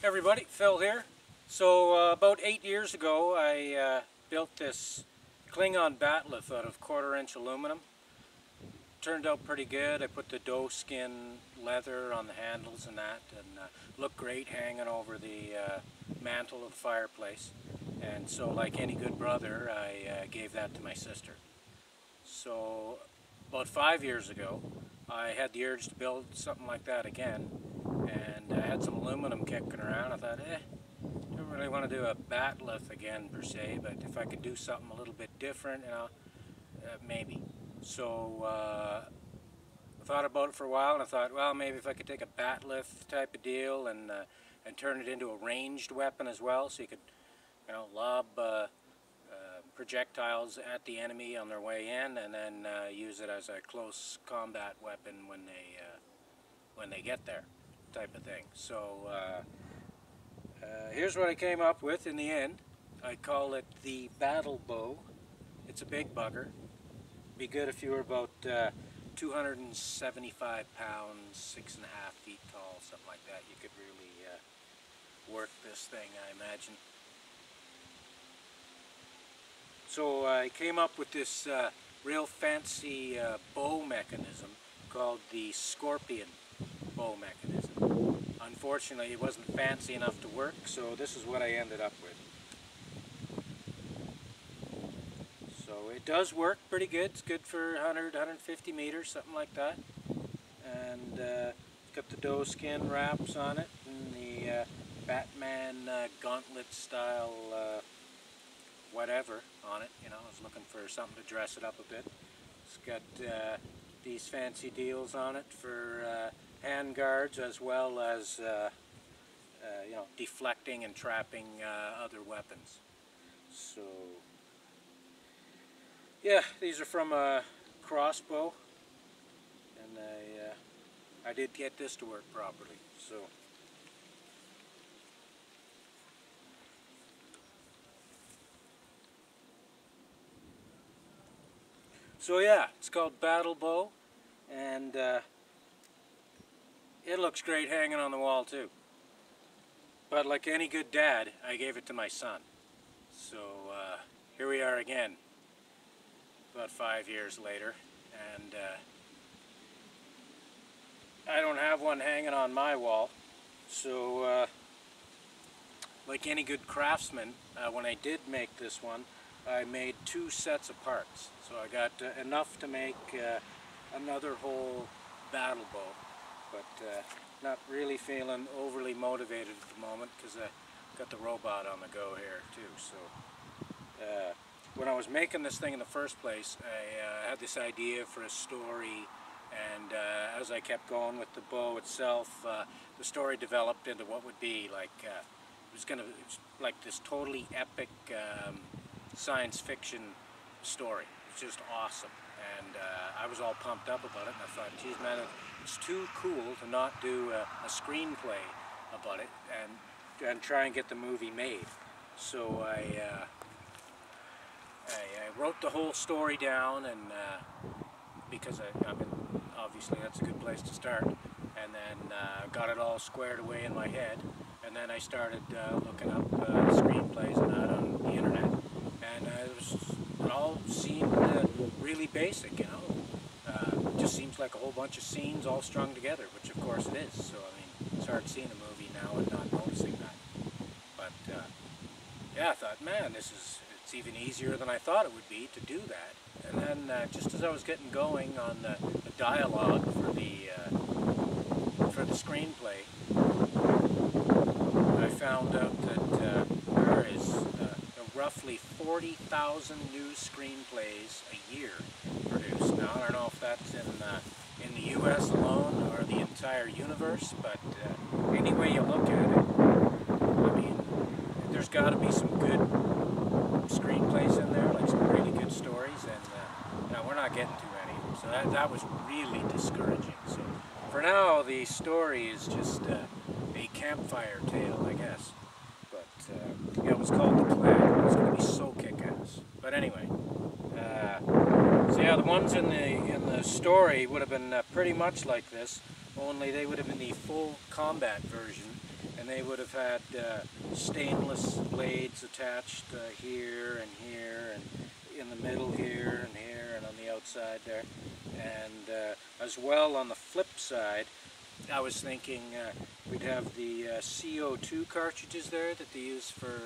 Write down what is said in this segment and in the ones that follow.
Everybody, Phil here. So about 8 years ago I built this Klingon Battleth out of 1/4-inch aluminum. Turned out pretty good. I put the doe skin leather on the handles and that, and looked great hanging over the mantle of the fireplace. And so, like any good brother, I gave that to my sister. So about 5 years ago I had the urge to build something like that again, and I had some aluminum kicking around. I thought, don't really want to do a Battleth again per se, but if I could do something a little bit different, maybe. So I thought about it for a while, and I thought, well, maybe if I could take a Battleth type of deal and turn it into a ranged weapon as well, so you could, lob projectiles at the enemy on their way in, and then use it as a close combat weapon when they get there, type of thing. So here's what I came up with in the end. I call it the Battlebow. It's a big bugger. Be good if you were about 275 pounds, 6.5 feet tall, something like that. You could really work this thing, I imagine. So I came up with this real fancy bow mechanism called the Scorpion bow mechanism. Unfortunately, it wasn't fancy enough to work, so this is what I ended up with. So it does work pretty good. It's good for 100, 150 meters, something like that. And it's got the doe skin wraps on it, and the Batman gauntlet style whatever on it. I was looking for something to dress it up a bit. It's got these fancy deals on it for hand guards, as well as deflecting and trapping other weapons. So yeah, these are from a crossbow, and I did get this to work properly. So yeah, it's called Battlebow, and it looks great hanging on the wall too. But like any good dad, I gave it to my son. So here we are again, about 5 years later, and I don't have one hanging on my wall. So like any good craftsman, when I did make this one, I made 2 sets of parts. So I got enough to make another whole Battlebow, but not really feeling overly motivated at the moment because I got the robot on the go here too. So when I was making this thing in the first place, I had this idea for a story, and as I kept going with the bow itself, the story developed into what would be like it was like this totally epic science fiction story. It's just awesome, and I was all pumped up about it, and I thought, geez man, it's too cool to not do a screenplay about it and try and get the movie made. So I wrote the whole story down, and because I mean, obviously that's a good place to start, and then got it all squared away in my head, and then I started looking up screenplays and that on the internet, and it all seemed really basic, It just seems like a whole bunch of scenes all strung together, which of course it is. So I mean, it's hard seeing a movie now and not noticing that. But yeah, I thought, man, it's even easier than I thought it would be to do that. And then just as I was getting going on the dialogue for the screenplay, I found out that there is roughly 40,000 new screenplays a year produced. Now I don't know if that's in the U.S. alone or the entire universe, but any way you look at it, I mean, there's got to be some good screenplays in there, like some really good stories, and we're not getting too many. So that was really discouraging. So for now, the story is just a campfire tale, I guess. But yeah, it was called The Plan. It's going to be so kick-ass. But anyway, so yeah, the ones in the story would have been pretty much like this, only they would have been the full combat version, and they would have had stainless blades attached here and here, and in the middle here, and on the outside there. And as well, on the flip side, I was thinking we'd have the CO2 cartridges there that they use for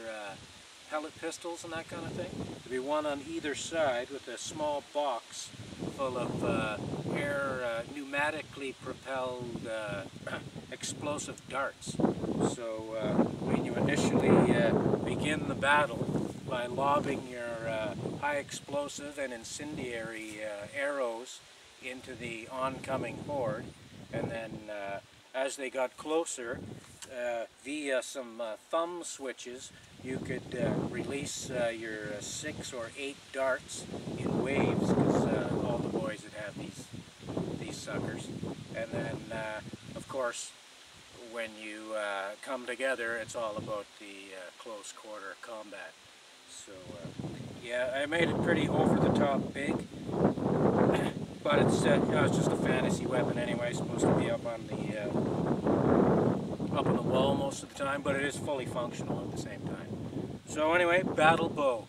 pellet pistols and that kind of thing. There'd be one on either side with a small box full of pneumatically propelled explosive darts. So when you initially begin the battle by lobbing your high explosive and incendiary arrows into the oncoming horde, and then as they got closer, via some thumb switches, you could release your 6 or 8 darts in waves, because all the boys would have these suckers. And then, of course, when you come together, it's all about the close quarter combat. So, yeah, I made it pretty over-the-top big. But it's it's just a fantasy weapon anyway. It's supposed to be up on the wall most of the time, but it is fully functional at the same time. So anyway, Battlebow.